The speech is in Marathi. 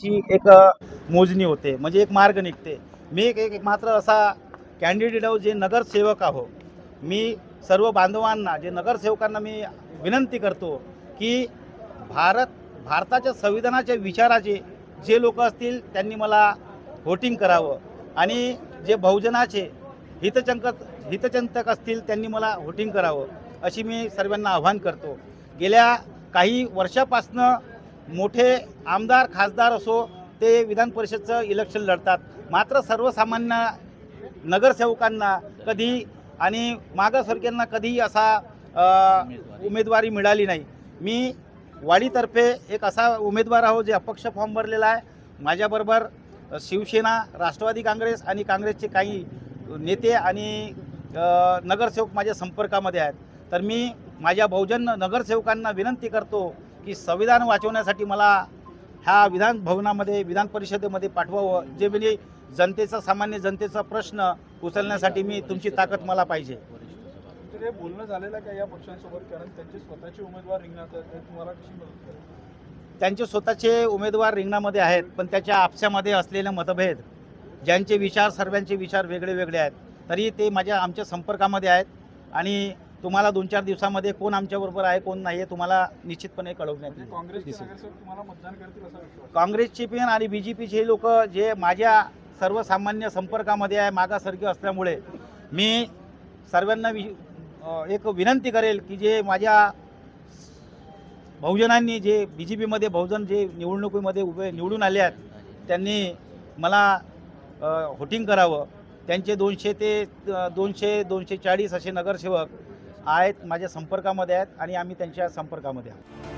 मतांची एक मोजणी होते, म्हणजे एक मार्ग निघते। मी एक मात्र असा कॅन्डिडेट आहो जे नगरसेवक आहो। मी सर्व बांधवांना जे नगरसेवकांना मी विनंती करतो की भारताच्या संविधानाच्या विचाराचे जे लोक असतील त्यांनी मला व्होटिंग करावं आणि जे बहुजनाचे हितचिंतक असतील त्यांनी मला व्होटिंग करावं अशी मी सर्वांना आव्हान करतो। गेल्या काही वर्षापासनं मोठे आमदार खासदार असो ते विधान परिषदचं इलेक्शन लढतात, मात्र सर्वसामान्य नगरसेवकांना कधी आणि मागासवर्गीयांना कधीही असा उमेदवारी मिळाली नाही। मी वाडीतर्फे एक असा उमेदवार आहो जे अपक्ष फॉर्म भरलेला आहे। माझ्याबरोबर शिवसेना, राष्ट्रवादी काँग्रेस आणि काँग्रेसचे काही नेते आणि नगरसेवक माझ्या संपर्कामध्ये आहेत। तर मी माझ्या बहुजन नगरसेवकांना विनंती करतो की संविधान वाचवण्यासाठी मला ह्या विधान भवनामध्ये विधान परिषदेमध्ये पाठवावं, जे म्हणजे जनतेचा सामान्य जनतेचा प्रश्न उचलण्यासाठी मी तुमची ताकद मला पाहिजे। हे बोलणं झालेलं का या पक्षांसोबत, कारण त्यांचे स्वतःचे उमेदवार रिंगणात आहेत, तुम्हाला कशी मदत करेल? त्यांचे स्वतःचे उमेदवार रिंगणामध्ये आहेत, पण त्याच्या आपसामध्ये असलेले मतभेद, ज्यांचे विचार सर्वांचे विचार वेगळे वेगळे आहेत, तरी ते आमच्या संपर्कामध्ये आहेत आणि तुम्हाला 2-4 दिवसामध्ये कोण आमच्याबरोबर आहे कोण नाही हे तुम्हाला निश्चितपणे कळवण्यात येईल। काँग्रेसचे नगरसेवक तुम्हाला मतदान करतील असा विश्वास? काँग्रेसचे पण आणि BJPचे लोक जे माझ्या सर्वसामान्य संपर्कामध्ये आहे, मागासवर्गीय असल्यामुळे मी सर्वांना एक विनंती करेल की जे माझ्या बहुजनांनी जे BJPमध्ये बहुजन जे निवडणुकीमध्ये निवडून आले आहेत त्यांनी मला व्होटिंग करावं। त्यांचे 200 ते 240 असे नगरसेवक आहेत माझ्या संपर्कामध्ये आहेत आणि आम्ही त्यांच्या संपर्कामध्ये आहोत।